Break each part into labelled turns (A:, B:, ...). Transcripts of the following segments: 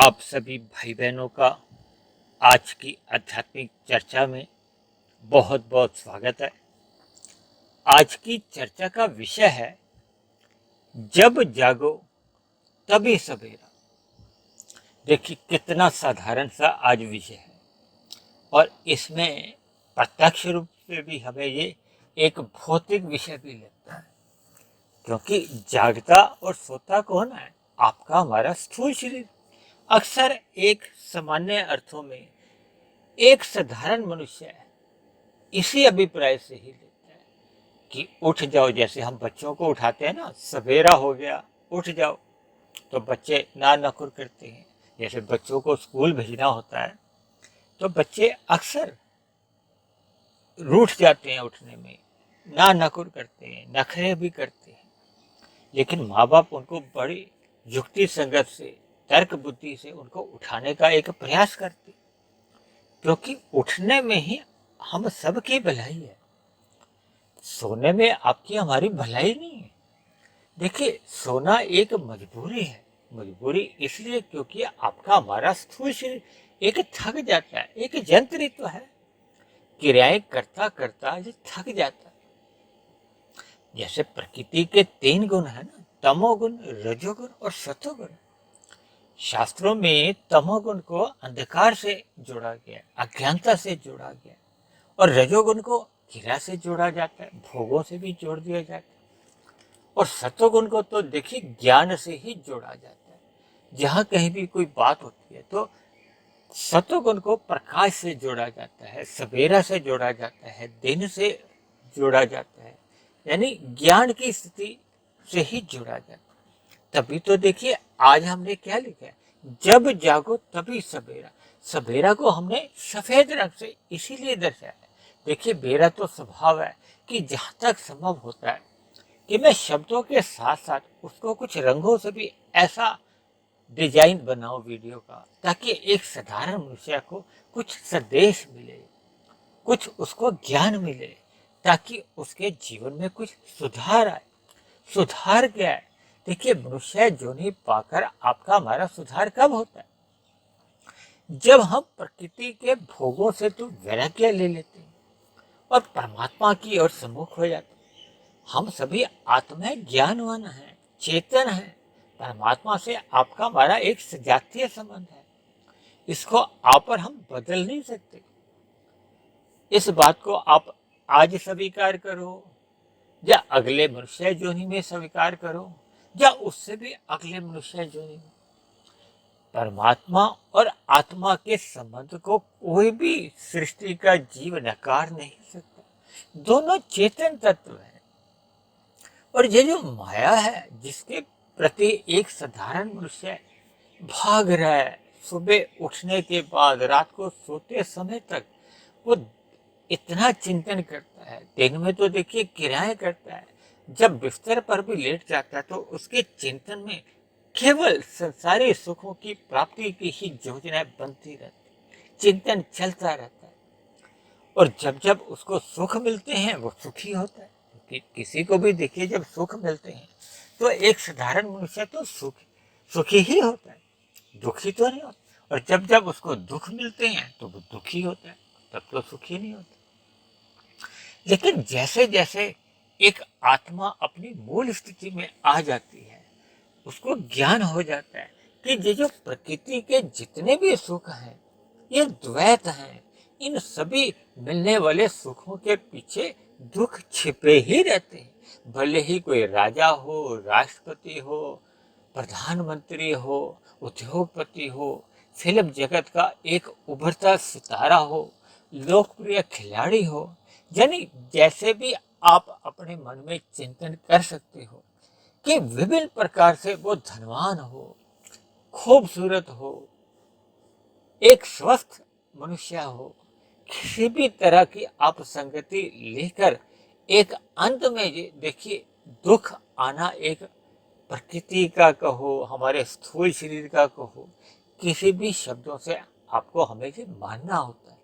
A: आप सभी भाई बहनों का आज की आध्यात्मिक चर्चा में बहुत बहुत स्वागत है। आज की चर्चा का विषय है जब जागो तभी सवेरा। देखिए कितना साधारण सा आज विषय है और इसमें प्रत्यक्ष रूप से भी हमें ये एक भौतिक विषय भी लगता है, क्योंकि जागता और सोता कौन है? आपका हमारा स्थूल शरीर। अक्सर एक सामान्य अर्थों में एक साधारण मनुष्य इसी अभिप्राय से ही लेता है कि उठ जाओ। जैसे हम बच्चों को उठाते हैं ना, सवेरा हो गया उठ जाओ, तो बच्चे ना नकुर करते हैं। जैसे बच्चों को स्कूल भेजना होता है तो बच्चे अक्सर रूठ जाते हैं उठने में, ना नकुर करते हैं, नखरे भी करते हैं। लेकिन माँ बाप उनको बड़ी युक्ति संगत से, तर्क बुद्धि से उनको उठाने का एक प्रयास करते, क्योंकि उठने में ही हम सबकी भलाई है। सोने में आपकी हमारी भलाई नहीं है। देखिए सोना एक मजबूरी है। मजबूरी इसलिए क्योंकि आपका हमारा स्थूल शरीर एक थक जाता है, एक यंत्र तो है, क्रियाएं करता करता ये थक जाता है। जैसे प्रकृति के 3 गुण है ना, तमोगुण, रजोगुण और सतोगुण। शास्त्रों में तमोगुण को अंधकार से जोड़ा गया, अज्ञानता से जोड़ा गया, और रजोगुण को क्रिया से जोड़ा जाता है, भोगों से भी जोड़ दिया जाता है, और सत्वगुण को तो देखिए ज्ञान से ही जोड़ा जाता है। जहाँ कहीं भी कोई बात होती है तो सत्वगुण को प्रकाश से जोड़ा जाता है, सवेरा से जोड़ा जाता है, दिन से जोड़ा जाता है, यानी ज्ञान की स्थिति से ही जोड़ा जाता है। तभी तो देखिए आज हमने क्या लिखा है, जब जागो तभी सवेरा। सवेरा को हमने सफेद रंग से इसीलिए दर्शाया है। देखिए मेरा तो स्वभाव है कि जहाँ तक संभव होता है कि मैं शब्दों के साथ साथ उसको कुछ रंगों से भी ऐसा डिजाइन बनाऊं वीडियो का, ताकि एक साधारण मनुष्य को कुछ संदेश मिले, कुछ उसको ज्ञान मिले, ताकि उसके जीवन में कुछ सुधार आए। सुधार क्या है? देखिए मनुष्य जोनी पाकर आपका हमारा सुधार कब होता है? जब हम प्रकृति के भोगों से तो वैराग्य ले लेते हैं और परमात्मा की ओर सम्मुख हो जाते हैं। हम सभी आत्माएं ज्ञानवान हैं, चेतन हैं। परमात्मा से आपका हमारा एक सजातीय संबंध है, इसको आप और हम बदल नहीं सकते। इस बात को आप आज स्वीकार करो या अगले मनुष्य जोनि में स्वीकार करो या उससे भी अगले मनुष्य जोनि में, परमात्मा और आत्मा के संबंध को कोई भी सृष्टि का जीव नकार नहीं सकता। दोनों चेतन तत्व हैं। और ये जो माया है जिसके प्रति एक साधारण मनुष्य भाग रहा है, सुबह उठने के बाद रात को सोते समय तक वो इतना चिंतन करता है। दिन में तो देखिए क्रियाएं करता है, जब बिस्तर पर भी लेट जाता है तो उसके चिंतन में केवल संसारी सुखों की प्राप्ति की ही योजनाएं बनती रहती, चिंतन चलता रहता है। और जब जब उसको सुख मिलते हैं वो सुखी होता है। किसी को भी देखिए जब सुख मिलते हैं तो एक साधारण मनुष्य तो सुखी ही होता है, दुखी तो नहीं होता। और जब जब उसको दुख मिलते हैं तो वो दुखी होता है, तब तो सुखी नहीं होता। लेकिन जैसे जैसे एक आत्मा अपनी मूल स्थिति में आ जाती है, उसको ज्ञान हो जाता है कि ये जो प्रकृति के जितने भी सुख हैं ये द्वैत हैं। इन सभी मिलने वाले सुखों के पीछे दुख छिपे ही रहते हैं। भले ही कोई राजा हो, राष्ट्रपति हो, प्रधानमंत्री हो, उद्योगपति हो, फिल्म जगत का एक उभरता सितारा हो, लोकप्रिय खिलाड़ी हो, यानी जैसे भी आप अपने मन में चिंतन कर सकते हो कि विभिन्न प्रकार से वो धनवान हो, खूबसूरत हो, एक स्वस्थ मनुष्य हो, किसी भी तरह की आप संगति लेकर एक अंत में देखिए दुख आना, एक प्रकृति का कहो, हमारे स्थूल शरीर का कहो, किसी भी शब्दों से आपको हमेशा मानना होता है।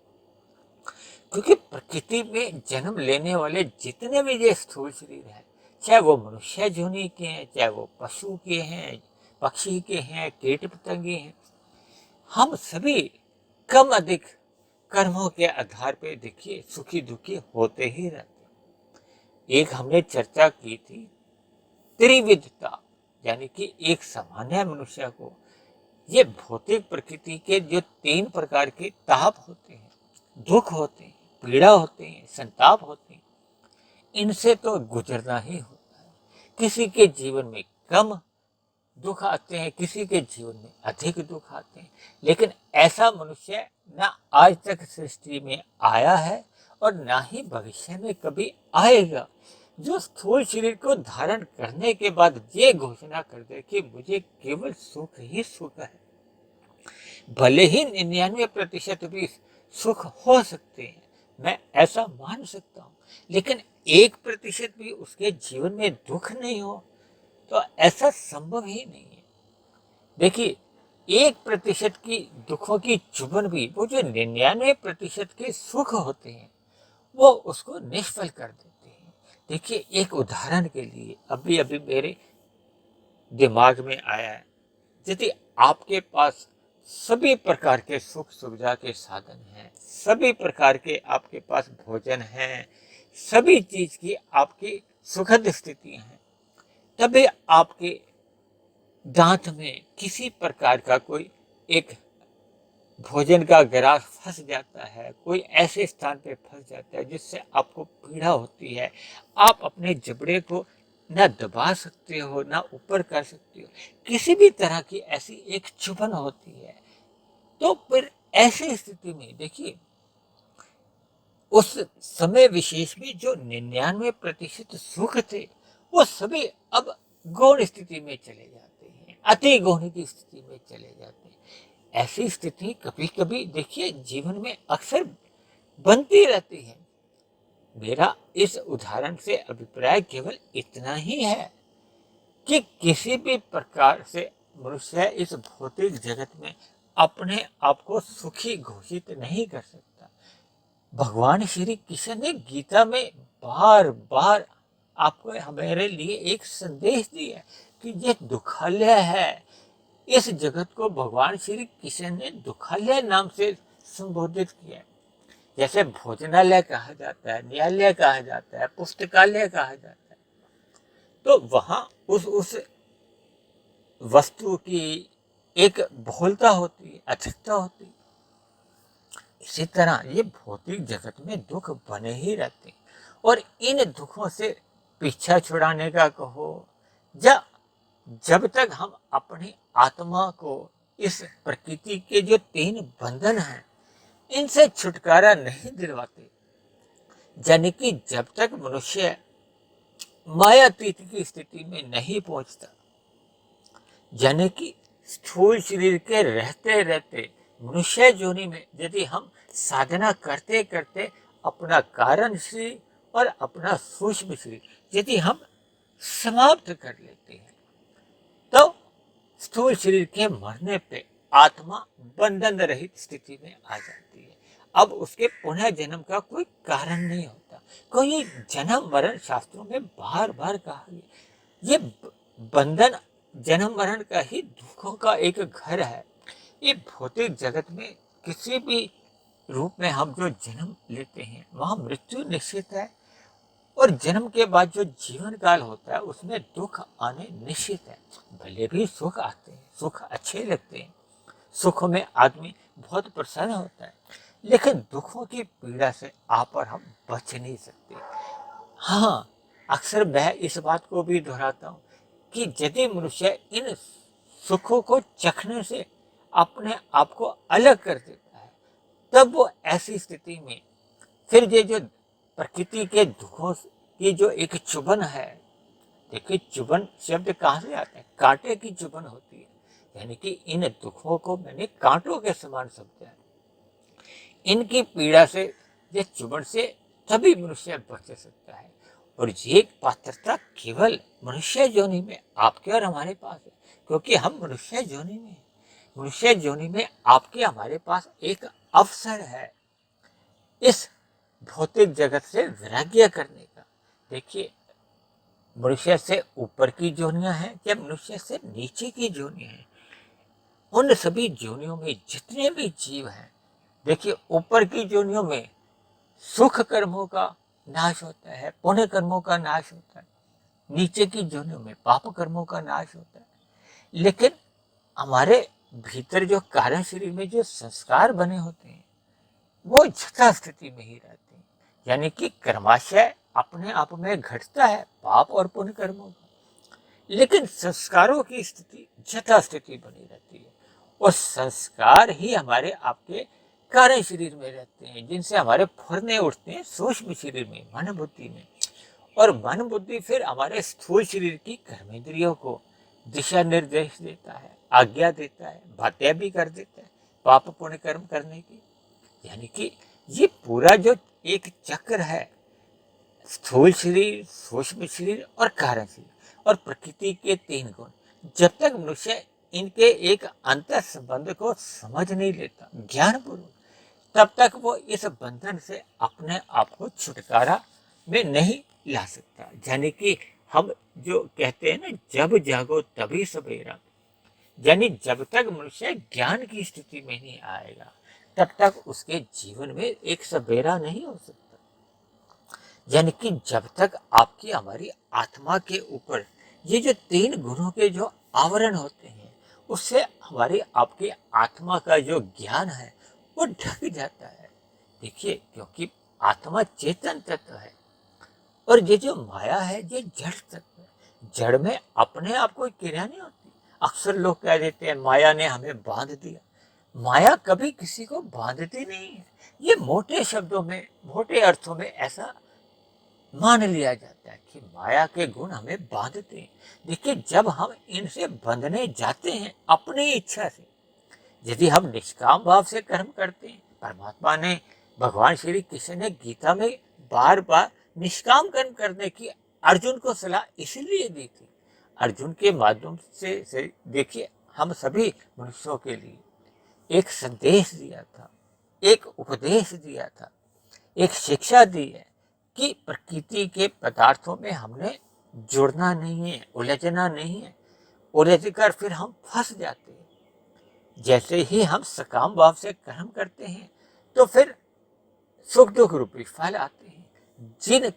A: क्योंकि प्रकृति में जन्म लेने वाले जितने भी ये स्थूल शरीर है, चाहे वो मनुष्य जोनि के हैं, चाहे वो पशु के हैं, पक्षी के हैं, कीट पतंगे हैं, हम सभी कम अधिक कर्मों के आधार पे देखिए सुखी दुखी होते ही रहते। एक हमने चर्चा की थी त्रिविधता, यानी कि एक सामान्य मनुष्य को ये भौतिक प्रकृति के जो 3 प्रकार के ताप होते हैं, दुख होते हैं, पीड़ा होते हैं, संताप होते हैं, इनसे तो गुजरना ही होता है। किसी के जीवन में कम दुख आते हैं, किसी के जीवन में अधिक दुख आते हैं, लेकिन ऐसा मनुष्य ना आज तक सृष्टि में आया है और ना ही भविष्य में कभी आएगा, जो स्थूल शरीर को धारण करने के बाद ये घोषणा कर दे कि मुझे केवल सुख ही सुख है। भले ही 99% भी सुख हो सकते हैं, मैं ऐसा मान सकता हूँ, लेकिन 1% भी उसके जीवन में दुख नहीं हो तो ऐसा संभव ही नहीं है। देखिए 1% की दुखों की चुभन भी वो जो 99% के सुख होते हैं वो उसको निष्फल कर देते हैं। देखिए एक उदाहरण के लिए अभी अभी मेरे दिमाग में आया है, यदि आपके पास सभी प्रकार के सुख सुविधा के साधन हैं, सभी प्रकार के आपके पास भोजन है, सभी चीज की आपकी सुखद स्थिति है, तभी आपके दांत में किसी प्रकार का कोई एक भोजन का गिरास फंस जाता है, कोई ऐसे स्थान पे फंस जाता है जिससे आपको पीड़ा होती है, आप अपने जबड़े को ना दबा सकते हो ना ऊपर कर सकते हो, किसी भी तरह की ऐसी एक चुभन होती है, तो फिर ऐसी स्थिति में देखिए उस समय विशेष में जो 99% सुख थे वो सभी अब गौण स्थिति में चले जाते हैं, अति गौण की स्थिति में चले जाते हैं। ऐसी स्थिति कभी कभी देखिए जीवन में अक्सर बनती रहती है। मेरा इस उदाहरण से अभिप्राय केवल इतना ही है कि किसी भी प्रकार से मनुष्य इस भौतिक जगत में अपने आप को सुखी घोषित नहीं कर सकता। भगवान श्री कृष्ण ने गीता में बार बार आपको हमारे लिए एक संदेश दिया कि ये दुखालय है। इस जगत को भगवान श्री कृष्ण ने दुखालय नाम से संबोधित किया। जैसे भोजनालय कहा जाता है, न्यायालय कहा जाता है, पुस्तकालय कहा जाता है, तो वहां उस वस्तु की एक बहुलता होती है, अधिकता होती है। इसी तरह ये भौतिक जगत में दुख बने ही रहते हैं और इन दुखों से पीछा छुड़ाने का कहो या जब तक हम अपनी आत्मा को इस प्रकृति के जो 3 बंधन हैं इनसे छुटकारा नहीं दिलवाते, यानी कि जब तक मनुष्य मायातीत की स्थिति में नहीं पहुंचता, यानी कि स्थूल शरीर के रहते रहते मनुष्य योनि में यदि हम साधना करते करते अपना कारण शरीर और अपना सूक्ष्म शरीर यदि हम समाप्त कर लेते हैं तो स्थूल शरीर के मरने पे आत्मा बंधन रहित स्थिति में आ जाती है। अब उसके पुनः जन्म का कोई कारण नहीं होता। कोई जन्म मरण शास्त्रों में बार बार कहा गया, ये बंधन जन्म मरण का ही दुखों का एक घर है। ये भौतिक जगत में किसी भी रूप में हम जो जन्म लेते हैं वहां मृत्यु निश्चित है और जन्म के बाद जो जीवन काल होता है उसमें दुख आने निश्चित है। भले भी सुख आते हैं, सुख अच्छे लगते हैं, सुख में आदमी बहुत प्रसन्न होता है, लेकिन दुखों की पीड़ा से आप और हम बच नहीं सकते। हाँ, अक्सर मैं इस बात को भी दोहराता हूँ कि यदि मनुष्य इन सुखों को चखने से अपने आप को अलग कर देता है तब वो ऐसी स्थिति में फिर ये जो प्रकृति के दुखों की जो एक चुभन है, देखिए चुभन शब्द कहाँ से आता है, कांटे की चुभन होती है, यानी कि इन दुखों को मैंने कांटों के समान समझा है। इनकी पीड़ा से ये चुभन से तभी मनुष्य बच सकता है और ये पात्रता केवल मनुष्य योनि में आपके और हमारे पास है, क्योंकि हम मनुष्य योनि में, मनुष्य योनि में आपके हमारे पास एक अवसर है इस भौतिक जगत से वैराग्य करने का। देखिए मनुष्य से ऊपर की जोनियां हैं या मनुष्य से नीचे की जोनियां हैं, उन सभी योनियों में जितने भी जीव हैं, देखिए ऊपर की योनियों में सुख कर्मों का नाश होता है, पुण्य कर्मों का नाश होता है, नीचे की योनियों में पाप कर्मों का नाश होता है। लेकिन हमारे भीतर जो कारण शरीर में जो संस्कार बने होते हैं वो यथा स्थिति में ही रहते हैं, यानी कि कर्माशय अपने आप में घटता है पाप और पुण्य कर्मों का, लेकिन संस्कारों की स्थिति यथा स्थिति बनी रहती है। और संस्कार ही हमारे आपके कारण शरीर में रहते हैं, जिनसे हमारे फुरने उठते हैं सूक्ष्म शरीर में, मन बुद्धि में। और मन बुद्धि फिर हमारे स्थूल शरीर की कर्मेंद्रियों को दिशा निर्देश देता है, आज्ञा देता है, बातें भी कर देता है पाप पुण्य कर्म करने की। यानी कि ये पूरा जो एक चक्र है, स्थूल शरीर, सूक्ष्म शरीर और कारण शरीर और प्रकृति के 3 गुण, जब तक मनुष्य इनके एक अंतर संबंध को समझ नहीं लेता ज्ञान पूर्वक, तब तक वो इस बंधन से अपने आप को छुटकारा में नहीं ला सकता। यानी कि हम जो कहते हैं ना, जब जागो तभी सवेरा, यानी जब तक मनुष्य ज्ञान की स्थिति में नहीं आएगा तब तक उसके जीवन में एक सवेरा नहीं हो सकता। यानी कि जब तक आपकी हमारी आत्मा के ऊपर ये जो 3 गुणों के जो आवरण होते हैं, उससे हमारी आपकी आत्मा का जो ज्ञान है वो ढक जाता है। देखिए, क्योंकि आत्मा चेतन तत्व है और ये जो माया है ये जड़ तत्व है। जड़ में अपने आप कोई क्रिया नहीं होती। अक्सर लोग कह देते हैं माया ने हमें बांध दिया। माया कभी किसी को बांधती नहीं है। ये मोटे शब्दों में, मोटे अर्थों में ऐसा मान लिया जाता है कि माया के गुण हमें बांधते हैं। देखिए, जब हम इनसे बंधने जाते हैं अपनी इच्छा से, यदि हम निष्काम भाव से कर्म करते हैं, परमात्मा ने, भगवान श्री कृष्ण ने गीता में बार बार निष्काम कर्म करने की अर्जुन को सलाह इसलिए दी थी। अर्जुन के माध्यम से देखिए, हम सभी मनुष्यों के लिए एक संदेश दिया था, एक उपदेश दिया था, एक शिक्षा दी है कि प्रकृति के पदार्थों में हमने जुड़ना नहीं है, उलझना नहीं है। उलझ कर फिर हम फंस जाते हैं। जैसे ही हम सकाम भाव से कर्म करते हैं तो फिर सुख दुख रूपी फल आते हैं। जिन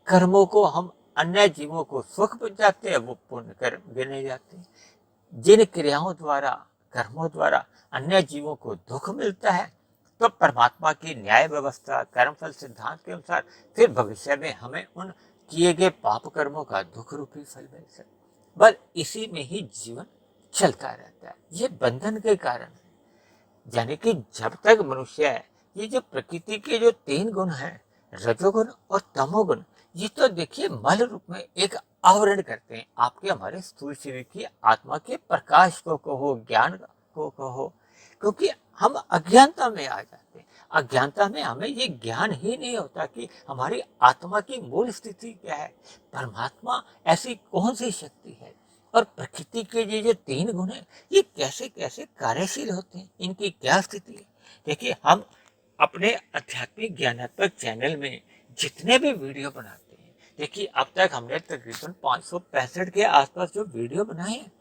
A: कर्मों को हम अन्य जीवों को सुख पहुंचाते हैं वो पुण्य कर्म गिने जाते हैं। जिन क्रियाओं द्वारा, कर्मों द्वारा अन्य जीवों को दुख मिलता है तो परमात्मा की न्याय व्यवस्था, कर्मफल सिद्धांत के अनुसार फिर भविष्य में हमें उन किए गए पाप कर्मों का दुख रूपी फल मिल सकता है। बस इसी में ही जीवन चलता रहता है। ये बंधन के कारण है। यानी कि जब तक मनुष्य है, ये जो प्रकृति के जो 3 गुण हैं, रजोगुण और तमोगुण, ये तो देखिए मल रूप में एक आवरण करते हैं आपके हमारे स्थूल शरीर की आत्मा के प्रकाश को कहो, ज्ञान को कहो, क्योंकि हम अज्ञानता में आ जाते हैं। अज्ञानता में हमें ये ज्ञान ही नहीं होता कि हमारी आत्मा की मूल स्थिति क्या है, परमात्मा ऐसी कौन सी शक्ति है और प्रकृति के ये जो 3 गुण हैं ये कैसे कैसे कार्यशील होते हैं, इनकी क्या स्थिति है। देखिए, हम अपने आध्यात्मिक ज्ञानात्मक चैनल में जितने भी वीडियो बनाते हैं, देखिए अब तक हमने तकरीबन 565 के आसपास जो वीडियो बनाए हैं,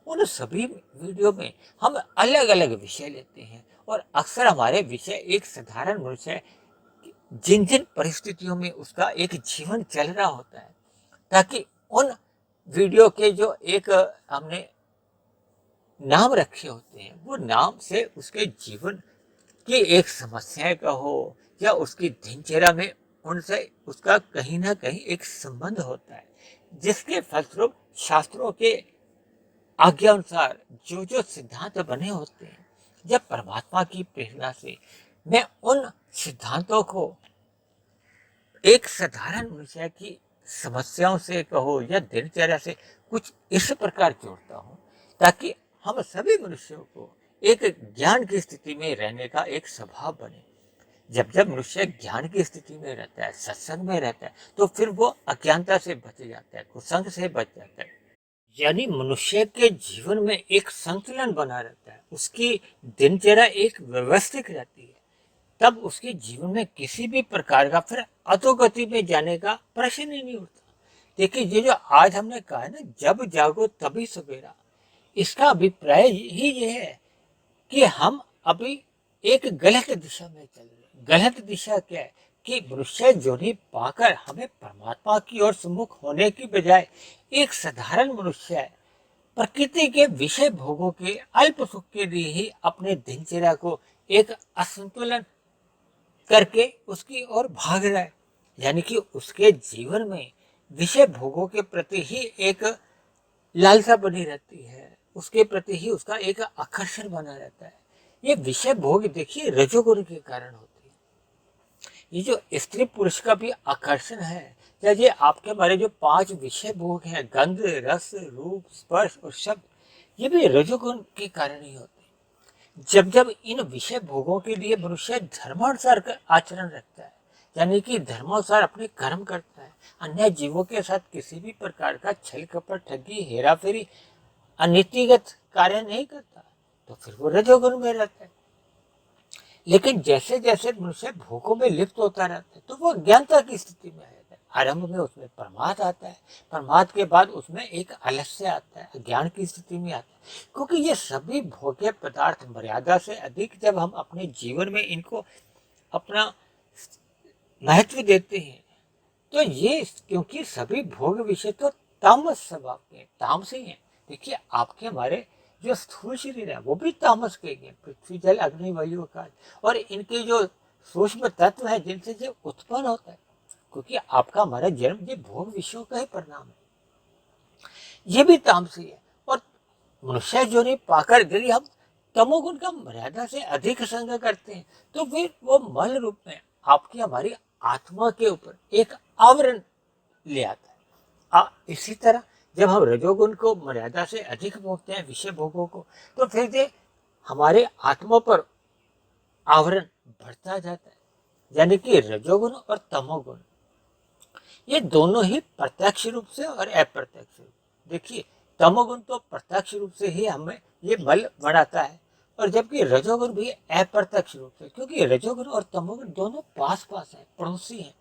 A: उन सभी वीडियो में हम अलग अलग विषय लेते हैं। और अक्सर हमारे विषय एक साधारण मनुष्य जिन जिन परिस्थितियों में उसका एक जीवन चल रहा होता है, ताकि उन वीडियो के जो एक हमने नाम रखे होते हैं, वो नाम से उसके जीवन की एक समस्या का हो या उसकी दिनचर्या में उनसे उसका कहीं ना कहीं एक संबंध होता है, जिसके फलस्वरूप शास्त्रों के आज्ञा अनुसार जो जो सिद्धांत बने होते हैं, जब परमात्मा की प्रेरणा से मैं उन सिद्धांतों को एक साधारण मनुष्य की समस्याओं से कहो या दिनचर्या से कुछ इस प्रकार जोड़ता हूँ, ताकि हम सभी मनुष्यों को एक ज्ञान की स्थिति में रहने का एक स्वभाव बने। जब जब मनुष्य ज्ञान की स्थिति में रहता है, सत्संग में रहता है, तो फिर वो अज्ञानता से बच जाता है, कुसंग से बच जाता है। यानी मनुष्य के जीवन में एक संतुलन बना रहता है, उसकी दिनचर्या एक व्यवस्थित रहती है, तब उसके जीवन में किसी भी प्रकार का फिर अधोगति में जाने का प्रश्न ही नहीं उठता। देखिए, ये जो आज हमने कहा है ना, जब जागो तभी सवेरा, इसका अभिप्राय ही ये है कि हम अभी एक गलत दिशा में चल रहे हैं। गलत दिशा क्या है कि मनुष्य जोनी पाकर हमें परमात्मा की ओर सम्मुख होने की बजाय एक साधारण मनुष्य है प्रकृति के विषय भोगों के अल्प सुख के लिए ही अपने दिनचर्या को एक असंतुलन करके उसकी ओर भाग रहा है। यानी कि उसके जीवन में विषय भोगों के प्रति ही एक लालसा बनी रहती है, उसके प्रति ही उसका एक आकर्षण बना रहता है। ये विषय भोग देखिए रजोगुण के कारण होती है। ये जो स्त्री पुरुष का भी आकर्षण है, जैसे आपके हमारे जो 5 विषय भोग हैं, गंध, रस, रूप, स्पर्श और शब्द, ये भी रजोगुण के कारण ही होते हैं। जब जब इन विषय भोगों के लिए मनुष्य धर्मानुसार का आचरण रखता है, यानी कि धर्मानुसार अपने कर्म करता है, अन्य जीवों के साथ किसी भी प्रकार का छल कपट, ठगी, हेरा फेरी, अनीतिगत कार्य नहीं करता, तो फिर वो रजोगुण में रहता है। लेकिन जैसे जैसे मनुष्य भोगों में लिप्त होता रहता है तो वो अज्ञानता की स्थिति में रहता है। आरंभ में उसमें प्रमाद आता है, प्रमाद के बाद उसमें एक आलस्य आता है, अज्ञान की स्थिति में आता है। क्योंकि ये सभी भोग्य पदार्थ मर्यादा से अधिक जब हम अपने जीवन में इनको अपना महत्व देते हैं, तो ये क्योंकि सभी भोग विषय तो तामस स्वभाव के हैं, तामसी हैं। देखिए आपके हमारे जो स्थूल शरीर है वो भी तामस के हैं, पृथ्वी जल अग्नि वायु आकाश, और इनके जो सूक्ष्म तत्व है जिनसे जो उत्पन्न होता है, क्योंकि आपका हमारा जन्म ये भोग विषयों का ही परिणाम है, ये भी तामसी है। और मनुष्य जो नहीं पाकर यदि हम तमोगुण का मर्यादा से अधिक संग करते हैं तो फिर वो मल रूप में आपकी हमारी आत्मा के ऊपर एक आवरण ले आता है। इसी तरह जब हम रजोगुण को मर्यादा से अधिक भोगते हैं, विषय भोगों को, तो फिर ये हमारे आत्मा पर आवरण बढ़ता जाता है। यानी कि रजोगुण और तमोगुण ये दोनों ही प्रत्यक्ष रूप से और अप्रत्यक्ष रूप, देखिए तमोगुण तो प्रत्यक्ष रूप से ही हमें ये बल बढ़ाता है, और जबकि रजोगुण भी अप्रत्यक्ष रूप से, क्योंकि रजोगुण और तमोगुण दोनों पास पास हैं, पड़ोसी हैं।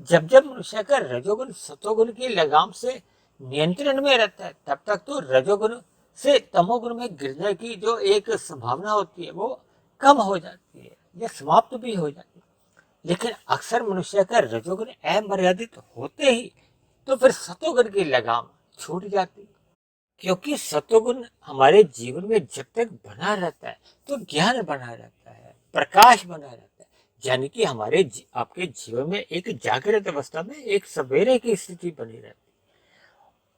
A: जब जब मनुष्य का रजोगुण सतोगुण की लगाम से नियंत्रण में रहता है तब तक तो रजोगुण से तमोगुण में गिरने की जो एक संभावना होती है वो कम हो जाती है या समाप्त भी हो जाती है। लेकिन अक्सर मनुष्य का रजोगुण अमर्यादित होते ही तो फिर सतोगुण की लगाम छूट जाती है। क्योंकि सतोगुण हमारे जीवन में जब तक बना रहता है तो ज्ञान बना रहता है, प्रकाश बना रहता है, यानी कि हमारे आपके जीवन में एक जागृत अवस्था में एक सवेरे की स्थिति बनी रहती है।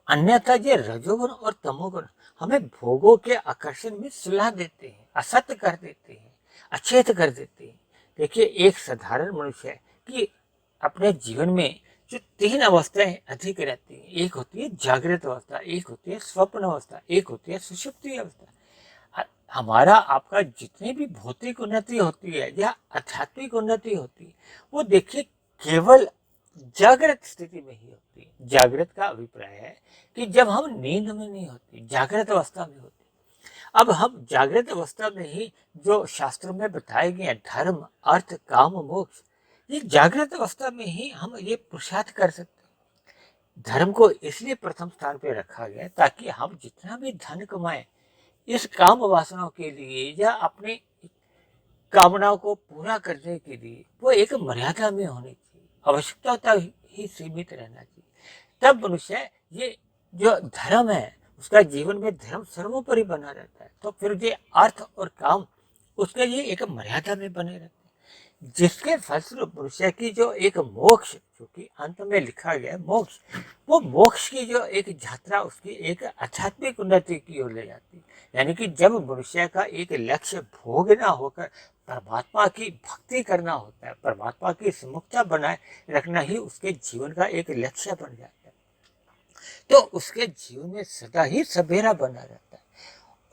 A: अन्यथा ये रजोगुण और तमोगुण हमें भोगों के आकर्षण में सुला देते हैं, असत्य कर देते हैं, अचेत कर देते हैं। देखिए एक साधारण मनुष्य की अपने जीवन में जो 3 अवस्थाएं अधिक रहती हैं, एक होती है जागृत अवस्था, एक होती है स्वप्न अवस्था, एक होती है सुषुप्ति अवस्था। हमारा आपका जितनी भी भौतिक उन्नति होती है या आध्यात्मिक उन्नति होती है वो देखिए केवल जागृत स्थिति में ही होती है। जागृत का अभिप्राय है कि जब हम नींद में नहीं होती, जागृत अवस्था में होती। अब हम जागृत अवस्था में ही जो शास्त्रों में बताए गए धर्म, अर्थ, काम, मोक्ष, ये जागृत अवस्था में ही हम ये पुरुषार्थ कर सकते हैं। धर्म को इसलिए प्रथम स्थान पे रखा गया ताकि हम जितना भी धन कमाएं इस काम वासनाओं के लिए या अपने कामनाओं को पूरा करने के लिए वो एक मर्यादा में होनी चाहिए, आवश्यकता तक ही सीमित रहना चाहिए। तब मनुष्य ये जो धर्म है उसका जीवन में धर्म सर्वोपरि बना रहता है, तो फिर ये अर्थ और काम उसके लिए एक मर्यादा में बने रहते हैं, जिसके फलस्वरूप मनुष्य की जो एक मोक्ष, जो कि अंत में लिखा गया है मोक्ष, वो मोक्ष की जो एक यात्रा उसकी एक आध्यात्मिक उन्नति की ओर ले जाती है। यानी कि जब मनुष्य का एक लक्ष्य भोग ना होकर परमात्मा की भक्ति करना होता है, परमात्मा की सम्मुखता बनाए रखना ही उसके जीवन का एक लक्ष्य बन जाता है, तो उसके जीवन में सदा ही सवेरा बना रहता है।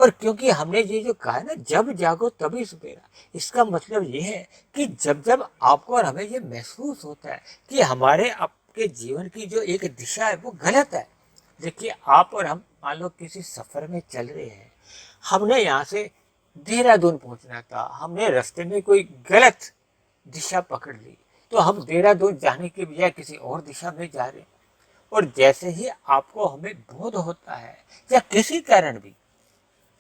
A: और क्योंकि हमने ये जो कहा ना जब जागो तभी सवेरा, इसका मतलब ये है कि जब जब आपको और हमें ये महसूस होता है कि हमारे आपके जीवन की जो एक दिशा है वो गलत है। देखिए आप और हम मान लो किसी सफर में चल रहे हैं, हमने यहाँ से देहरादून पहुंचना था, हमने रास्ते में कोई गलत दिशा पकड़ ली, तो हम देहरादून जाने के बजाय किसी और दिशा में जा रहे हैं। और जैसे ही आपको हमें बोध होता है या किसी कारण भी,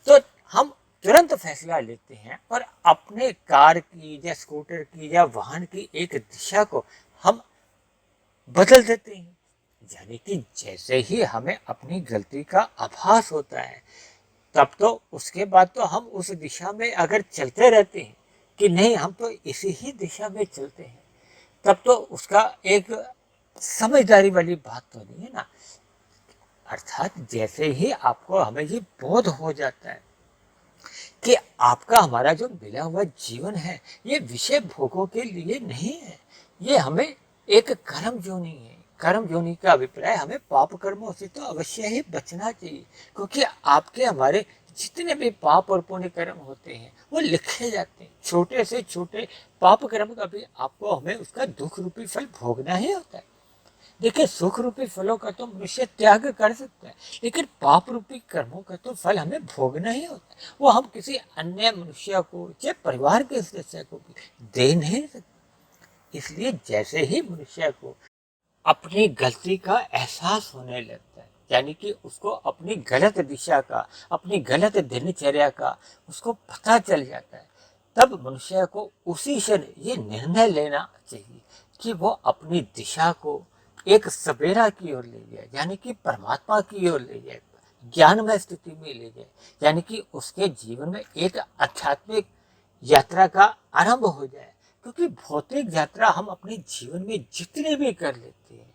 A: तो हम तुरंत फैसला लेते हैं और अपने कार की या स्कूटर की या वाहन की एक दिशा को हम बदल देते हैं। यानी कि जैसे ही हमें अपनी गलती का आभास होता है, तब तो उसके बाद तो हम उस दिशा में अगर चलते रहते हैं कि नहीं हम तो इसी ही दिशा में चलते हैं, तब तो उसका एक समझदारी वाली बात तो नहीं है ना। अर्थात जैसे ही आपको हमें ये बोध हो जाता है कि आपका हमारा जो मिला हुआ जीवन है ये विषय भोगों के लिए नहीं है, ये हमें एक कर्म जोनी है। कर्म जोनी का अभिप्राय हमें पाप कर्मों से तो अवश्य ही बचना चाहिए, क्योंकि आपके हमारे जितने भी पाप और पुण्य कर्म होते हैं वो लिखे जाते हैं। छोटे से छोटे पाप कर्म का भी आपको हमें उसका दुख रूपी फल भोगना ही होता है। देखिए, सुख रूपी फलों का तो मनुष्य त्याग कर सकता है, लेकिन पाप रूपी कर्मों का तो फल हमें भोगना ही होता है। वो हम किसी अन्य मनुष्य को या परिवार के सदस्य को भी दे नहीं सकते। इसलिए जैसे ही मनुष्य को अपनी गलती का एहसास होने लगता है, यानी कि उसको अपनी गलत दिशा का, अपनी गलत दिनचर्या का उसको पता चल जाता है, तब मनुष्य को उसी क्षण ये निर्णय लेना चाहिए कि वो अपनी दिशा को एक सवेरा की ओर ले जाए, यानी कि परमात्मा की ओर ले जाए, ज्ञानमय स्थिति में ले जाए, यानी कि उसके जीवन में एक आध्यात्मिक यात्रा का आरंभ हो जाए। क्योंकि भौतिक यात्रा हम अपने जीवन में जितने भी कर लेते हैं,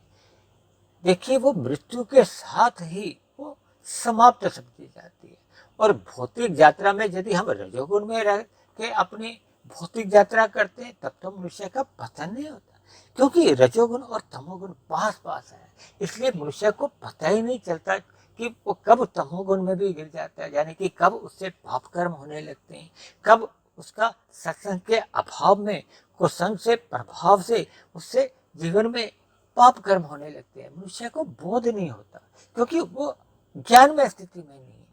A: देखिए वो मृत्यु के साथ ही वो समाप्त समझी जाती है। और भौतिक यात्रा में यदि हम रजोगुण में रह के अपनी भौतिक यात्रा करते हैं, तब तो मनुष्य का पतन नहीं होता, क्योंकि रजोगुण और तमोगुण पास पास है। इसलिए मनुष्य को पता ही नहीं चलता कि वो कब तमोगुण में भी गिर जाता है, यानी कि कब उससे पाप कर्म होने लगते हैं, कब उसका सत्संग के अभाव में, कुसंग से प्रभाव से उससे जीवन में पाप कर्म होने लगते हैं। मनुष्य को बोध नहीं होता, क्योंकि वो ज्ञान में स्थिति में नहीं है।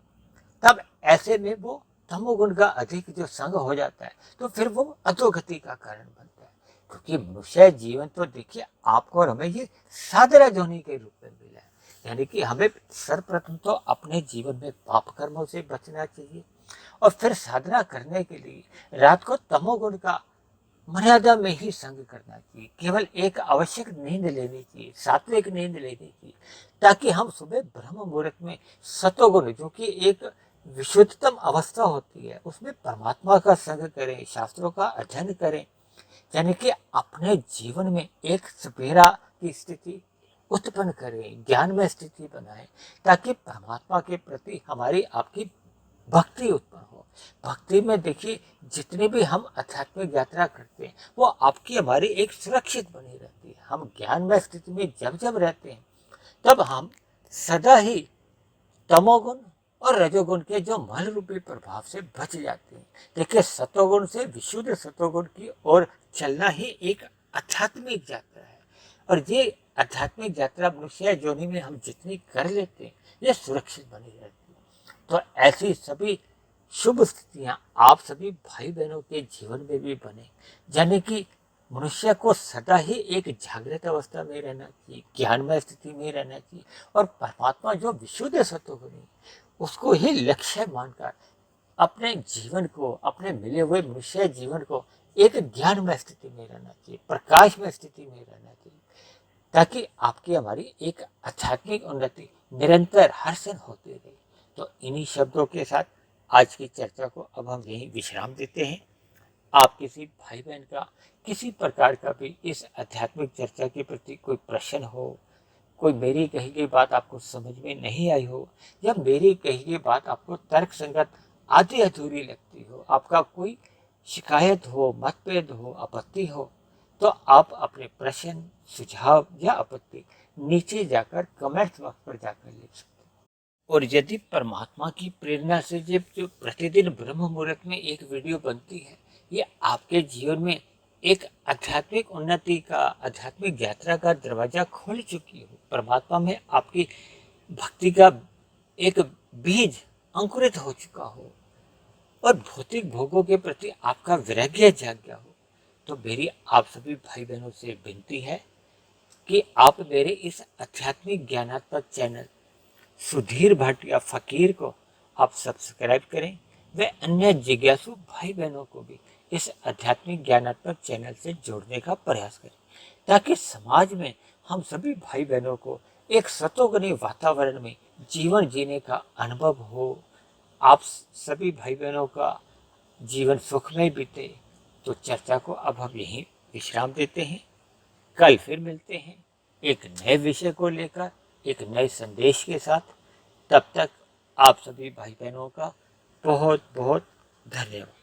A: तब ऐसे में वो तमोगुण का अधिक जो संग हो जाता है, तो फिर वो अधोगति का कारण बनता है। क्योंकि मनुष्य जीवन तो देखिए आपको और हमें ये साधना जोनी के रूप में मिला है, यानी कि हमें सर्वप्रथम तो अपने जीवन में पाप कर्मों से बचना चाहिए, और फिर साधना करने के लिए रात को तमोगुण का मर्यादा में ही संग करना चाहिए। केवल एक आवश्यक नींद लेनी चाहिए, सात्विक नींद लेनी चाहिए, ताकि हम सुबह ब्रह्म मुहूर्त में सतोगुण, जो कि एक विशुद्धतम अवस्था होती है, उसमें परमात्मा का संग करें, शास्त्रों का अध्ययन करें, यानी कि अपने जीवन में एक सवेरा की स्थिति उत्पन्न करें, ज्ञान में स्थिति बनाएं, ताकि परमात्मा के प्रति हमारी आपकी भक्ति उत्पन्न हो। भक्ति में देखिए जितनी भी हम आध्यात्मिक यात्रा करते हैं वो आपकी हमारी एक सुरक्षित बनी रहती है। हम ज्ञान में स्थिति में जब जब रहते हैं, तब हम सदा ही तमोगुण और रजोगुण के जो मल रूपी प्रभाव से बच जाते हैं। देखिए, सतोगुण से विशुद्ध सतोगुण की ओर चलना ही एक आध्यात्मिक यात्रा है, और ये आध्यात्मिक यात्रा मनुष्य योनि में हम जितनी कर लेते हैं ये सुरक्षित बनी रहती है। तो ऐसी सभी शुभ स्थितियां आप सभी भाई बहनों के जीवन में भी बने, यानी कि मनुष्य को सदा ही एक जागृत अवस्था में रहना चाहिए, ज्ञानमय स्थिति में रहना चाहिए, और परमात्मा जो विशुद्ध सत्वगुण है उसको ही लक्ष्य मानकर अपने जीवन को, अपने मिले हुए मनुष्य जीवन को एक ज्ञानमय स्थिति में रहना चाहिए, प्रकाश में स्थिति में रहना चाहिए, ताकि आपकी हमारी एक आध्यात्मिक उन्नति निरंतर हर क्षण होती रहे। तो इन्हीं शब्दों के साथ आज की चर्चा को अब हम यहीं विश्राम देते हैं। आप किसी भाई बहन का किसी प्रकार का भी इस आध्यात्मिक चर्चा के प्रति कोई प्रश्न हो, कोई मेरी कही गई बात आपको समझ में नहीं आई हो, या मेरी कही गई बात आपको तर्क संगत आधी अधूरी लगती हो, आपका कोई शिकायत हो, मतभेद हो, आपत्ति हो, तो आप अपने प्रश्न, सुझाव या आपत्ति नीचे जाकर कमेंट बॉक्स पर जाकर लिख सकते हैं। और यदि परमात्मा की प्रेरणा से जब जो प्रतिदिन ब्रह्म मुहूर्त में एक वीडियो बनती है, ये आपके जीवन में एक आध्यात्मिक उन्नति का, आध्यात्मिक यात्रा का दरवाजा खोल चुकी हो, परमात्मा में आपकी भक्ति का एक बीज अंकुरित हो चुका हो, और भौतिक भोगों के प्रति आपका वैराग्य जाग गया हो, तो मेरी आप सभी भाई बहनों से विनती है कि आप मेरे इस आध्यात्मिक ज्ञानात्मक चैनल सुधीर भाटिया फकीर को आप सब्सक्राइब करें, व अन्य जिज्ञासु भाई बहनों को भी इस आध्यात्मिक ज्ञानात्मक चैनल से जोड़ने का प्रयास करें, ताकि समाज में हम सभी भाई बहनों को एक सतोगुणी वातावरण में जीवन जीने का अनुभव हो। आप सभी भाई बहनों का जीवन सुखमय बीते। तो चर्चा को अब हम यहीं विश्राम देते हैं। कल फिर मिलते हैं एक नए विषय को लेकर, एक नए संदेश के साथ। तब तक आप सभी भाई बहनों का बहुत बहुत धन्यवाद।